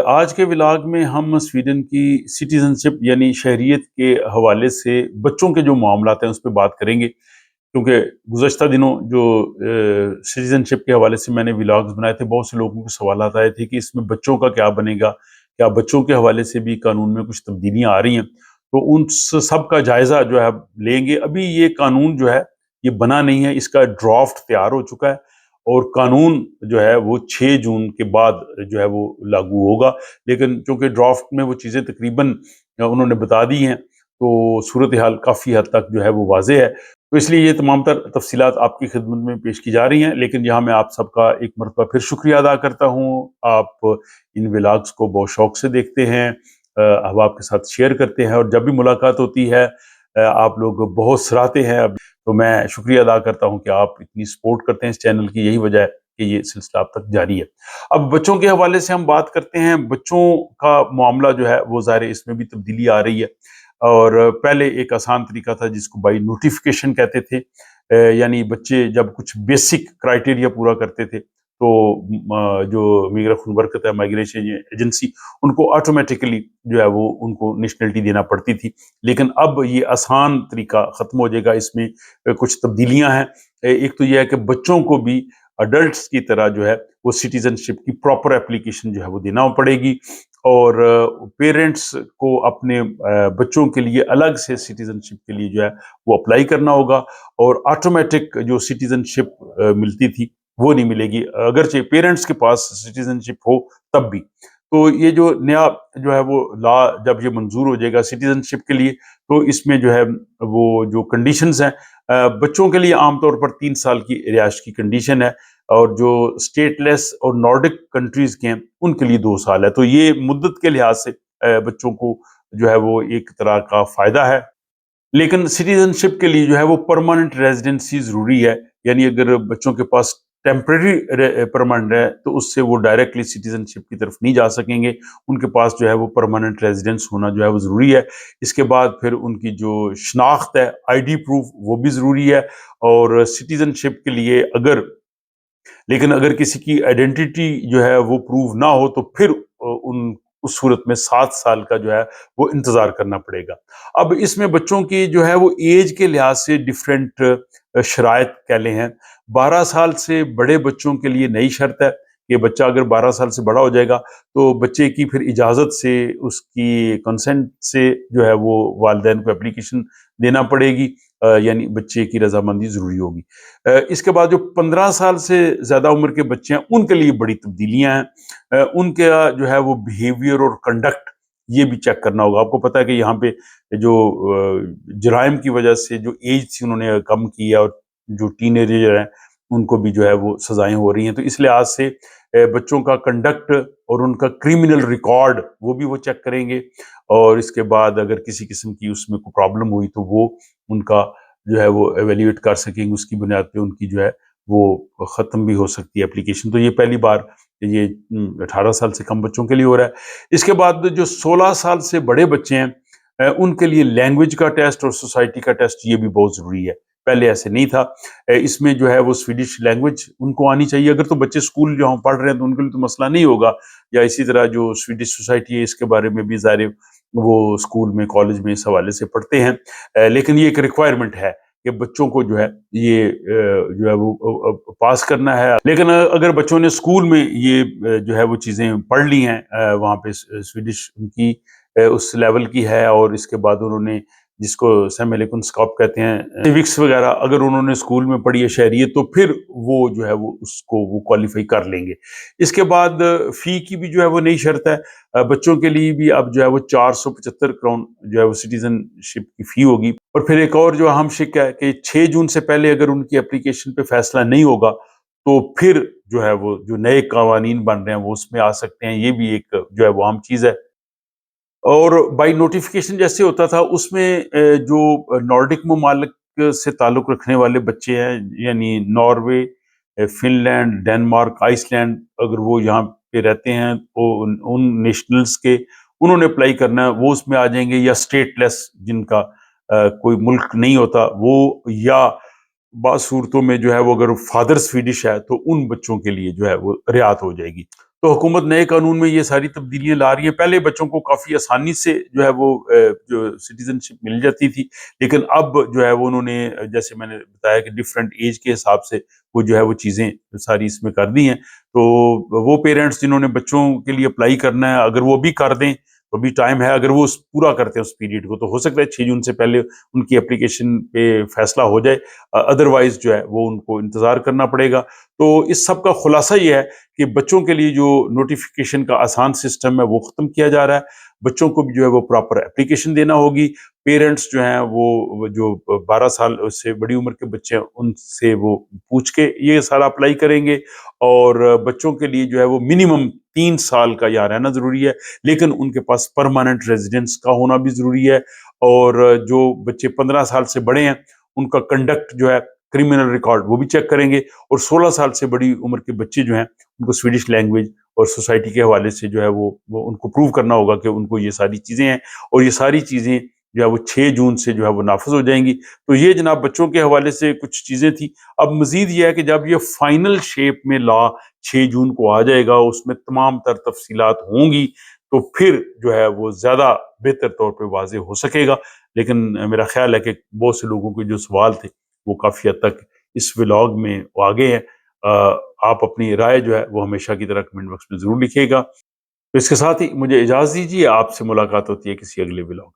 آج کے ولاگ میں ہم سویڈن کی سٹیزنشپ یعنی شہریت کے حوالے سے بچوں کے جو معاملات ہیں اس پہ بات کریں گے، کیونکہ گزشتہ دنوں جو سٹیزنشپ کے حوالے سے میں نے ولاگز بنائے تھے، بہت سے لوگوں کے سوالات آئے تھے کہ اس میں بچوں کا کیا بنے گا، کیا بچوں کے حوالے سے بھی قانون میں کچھ تبدیلیاں آ رہی ہیں، تو ان سب کا جائزہ جو ہے لیں گے۔ ابھی یہ قانون جو ہے یہ بنا نہیں ہے، اس کا ڈرافٹ تیار ہو چکا ہے اور قانون جو ہے وہ 6 جون کے بعد جو ہے وہ لاگو ہوگا، لیکن چونکہ ڈرافٹ میں وہ چیزیں تقریباً انہوں نے بتا دی ہیں تو صورتحال کافی حد تک جو ہے وہ واضح ہے، تو اس لیے یہ تمام تر تفصیلات آپ کی خدمت میں پیش کی جا رہی ہیں۔ لیکن یہاں میں آپ سب کا ایک مرتبہ پھر شکریہ ادا کرتا ہوں، آپ ان ولاگز کو بہت شوق سے دیکھتے ہیں، احباب کے ساتھ شیئر کرتے ہیں، اور جب بھی ملاقات ہوتی ہے آپ لوگ بہت سراہتے ہیں، تو میں شکریہ ادا کرتا ہوں کہ آپ اتنی سپورٹ کرتے ہیں اس چینل کی، یہی وجہ ہے کہ یہ سلسلہ اب تک جاری ہے۔ اب بچوں کے حوالے سے ہم بات کرتے ہیں۔ بچوں کا معاملہ جو ہے وہ ظاہر اس میں بھی تبدیلی آ رہی ہے، اور پہلے ایک آسان طریقہ تھا جس کو بائی نوٹیفیکیشن کہتے تھے، یعنی بچے جب کچھ بیسک کرائٹیریا پورا کرتے تھے تو جو میگرخون برکت ہے مائگریشن ایجنسی ان کو آٹومیٹکلی جو ہے وہ ان کو نیشنلٹی دینا پڑتی تھی، لیکن اب یہ آسان طریقہ ختم ہو جائے گا۔ اس میں کچھ تبدیلیاں ہیں۔ ایک تو یہ ہے کہ بچوں کو بھی اڈلٹس کی طرح جو ہے وہ سٹیزنشپ کی پراپر اپلیکیشن جو ہے وہ دینا پڑے گی، اور پیرنٹس کو اپنے بچوں کے لیے الگ سے سٹیزنشپ کے لیے جو ہے وہ اپلائی کرنا ہوگا، اور آٹومیٹک جو سٹیزنشپ ملتی تھی وہ نہیں ملے گی اگرچہ پیرنٹس کے پاس سٹیزنشپ ہو تب بھی۔ تو یہ جو نیا جو ہے وہ لا جب یہ منظور ہو جائے گا سٹیزنشپ کے لیے، تو اس میں جو ہے وہ جو کنڈیشنز ہیں بچوں کے لیے عام طور پر 3 سال کی رہائش کی کنڈیشن ہے، اور جو اسٹیٹ لیس اور نارڈک کنٹریز کے ہیں ان کے لیے 2 سال ہے، تو یہ مدت کے لحاظ سے بچوں کو جو ہے وہ ایک طرح کا فائدہ ہے۔ لیکن سٹیزنشپ کے لیے جو ہے وہ پرماننٹ ریزیڈنسی ضروری ہے، یعنی اگر بچوں کے پاس ٹیمپریری پرماننٹ ہے تو اس سے وہ ڈائریکٹلی سٹیزنشپ کی طرف نہیں جا سکیں گے، ان کے پاس جو ہے وہ پرماننٹ ریزیڈنس ہونا جو ہے وہ ضروری ہے۔ اس کے بعد پھر ان کی جو شناخت ہے آئی ڈی پروف وہ بھی ضروری ہے، اور سٹیزنشپ کے لیے اگر کسی کی آئیڈینٹی جو ہے وہ پروو نہ ہو تو پھر اس صورت میں 7 سال کا جو ہے وہ انتظار کرنا پڑے گا۔ اب اس میں بچوں کی جو ہے وہ ایج کے لحاظ سے ڈیفرنٹ شرائط کہہ لیں ہیں۔ 12 سال سے بڑے بچوں کے لیے نئی شرط ہے کہ بچہ اگر 12 سال سے بڑا ہو جائے گا تو بچے کی پھر اجازت سے، اس کی کنسنٹ سے جو ہے وہ والدین کو اپلیکیشن دینا پڑے گی، یعنی بچے کی رضامندی ضروری ہوگی۔ اس کے بعد جو 15 سال سے زیادہ عمر کے بچے ہیں ان کے لیے بڑی تبدیلیاں ہیں، ان کا جو ہے وہ بیہیویئر اور کنڈکٹ یہ بھی چیک کرنا ہوگا۔ آپ کو پتہ ہے کہ یہاں پہ جو جرائم کی وجہ سے جو ایج تھی انہوں نے کم کی ہے، اور جو ٹین ایجر ہیں ان کو بھی جو ہے وہ سزائیں ہو رہی ہیں، تو اس لحاظ سے بچوں کا کنڈکٹ اور ان کا کریمنل ریکارڈ وہ بھی وہ چیک کریں گے، اور اس کے بعد اگر کسی قسم کی اس میں کوئی پرابلم ہوئی تو وہ ان کا جو ہے وہ ایویلیویٹ کر سکیں گے، اس کی بنیاد پہ ان کی جو ہے وہ ختم بھی ہو سکتی ہے اپلیکیشن۔ تو یہ پہلی بار یہ 18 سال سے کم بچوں کے لیے ہو رہا ہے۔ اس کے بعد جو 16 سال سے بڑے بچے ہیں ان کے لیے لینگویج کا ٹیسٹ اور سوسائٹی کا ٹیسٹ یہ بھی بہت ضروری ہے، پہلے ایسے نہیں تھا۔ اس میں جو ہے وہ سویڈش لینگویج ان کو آنی چاہیے، اگر تو بچے اسکول جہاں پڑھ رہے ہیں تو ان کے لیے تو مسئلہ نہیں ہوگا، یا اسی طرح جو سویڈش سوسائٹی ہے اس کے بارے میں بھی ظاہر وہ اسکول میں کالج میں اس حوالے سے پڑھتے ہیں، لیکن یہ ایک ریکوائرمنٹ ہے کہ بچوں کو جو ہے یہ جو ہے وہ پاس کرنا ہے۔ لیکن اگر بچوں نے اسکول میں یہ جو ہے وہ چیزیں پڑھ لی ہیں، وہاں پہ سویڈش ان کی اس لیول کی ہے، اور اس کے بعد انہوں نے جس کو سیمیلیکن اسکاپ کہتے ہیں سیوکس وغیرہ اگر انہوں نے اسکول میں پڑھی ہے شہریت، تو پھر وہ جو ہے وہ اس کو وہ کوالیفائی کر لیں گے۔ اس کے بعد فی کی بھی جو ہے وہ نئی شرط ہے، بچوں کے لیے بھی اب جو ہے وہ 475 کرون جو ہے وہ سٹیزن شپ کی فی ہوگی، اور پھر ایک اور جو اہم شک ہے کہ 6 جون سے پہلے اگر ان کی اپلیکیشن پہ فیصلہ نہیں ہوگا تو پھر جو ہے وہ جو نئے قوانین بن رہے ہیں وہ اس میں آ سکتے ہیں، یہ بھی ایک جو ہے وہ عام چیز ہے۔ اور بائی نوٹیفیکیشن جیسے ہوتا تھا اس میں جو نارڈک ممالک سے تعلق رکھنے والے بچے ہیں، یعنی Norway, Finland, Denmark, Iceland, اگر وہ یہاں پہ رہتے ہیں ان نیشنلز کے انہوں نے اپلائی کرنا ہے، وہ اس میں آ جائیں گے، یا اسٹیٹ لیس جن کا کوئی ملک نہیں ہوتا وہ، یا بعض صورتوں میں جو ہے وہ اگر فادر سویڈش ہے تو ان بچوں کے لیے جو ہے وہ رعایت ہو جائے گی۔ تو حکومت نئے قانون میں یہ ساری تبدیلیاں لا رہی ہے. پہلے بچوں کو کافی آسانی سے جو ہے وہ جو سٹیزن شپ مل جاتی تھی، لیکن اب جو ہے وہ انہوں نے جیسے میں نے بتایا کہ ڈفرینٹ ایج کے حساب سے وہ جو ہے وہ چیزیں ساری اس میں کر دی ہیں. تو وہ پیرنٹس جنہوں نے بچوں کے لیے اپلائی کرنا ہے، اگر وہ بھی کر دیں تو بھی ٹائم ہے. اگر وہ پورا کرتے ہیں اس پیریڈ کو تو ہو سکتا ہے 6 جون سے پہلے ان کی اپلیکیشن پہ فیصلہ ہو جائے، ادروائز جو ہے وہ ان کو انتظار کرنا پڑے گا. تو اس سب کا خلاصہ یہ ہے کہ بچوں کے لیے جو نوٹیفیکیشن کا آسان سسٹم ہے وہ ختم کیا جا رہا ہے. بچوں کو بھی جو ہے وہ پراپر اپلیکیشن دینا ہوگی. پیرنٹس جو ہیں وہ جو 12 سال سے بڑی عمر کے بچے ہیں ان سے وہ پوچھ کے یہ سارا اپلائی کریں گے. اور بچوں کے لیے جو ہے وہ منیمم 3 سال کا یہاں رہنا ضروری ہے، لیکن ان کے پاس پرماننٹ ریزیڈنس کا ہونا بھی ضروری ہے. اور جو بچے 15 سال سے بڑے ہیں ان کا کنڈکٹ جو ہے کرمنل ریکارڈ وہ بھی چیک کریں گے. اور 16 سال سے بڑی عمر کے بچے جو ہیں ان کو سویڈش لینگویج اور سوسائٹی کے حوالے سے جو ہے وہ ان کو پروو کرنا ہوگا کہ ان کو یہ ساری چیزیں ہیں، اور یہ ساری چیزیں جو ہے وہ 6 جون سے جو ہے وہ نافذ ہو جائیں گی. تو یہ جناب بچوں کے حوالے سے کچھ چیزیں تھیں. اب مزید یہ ہے کہ جب یہ فائنل شیپ میں لا 6 جون کو آ جائے گا، اس میں تمام تر تفصیلات ہوں گی، تو پھر جو ہے وہ زیادہ بہتر طور پہ واضح ہو سکے گا. لیکن میرا خیال ہے کہ بہت سے لوگوں کے جو سوال تھے وہ کافی حد تک اس ولاگ میں آگے ہیں. آپ اپنی رائے جو ہے وہ ہمیشہ کی طرح کمنٹ باکس میں ضرور لکھیے گا. تو اس کے ساتھ ہی مجھے اجازت دیجیے، آپ سے ملاقات ہوتی ہے کسی اگلے ولاگ.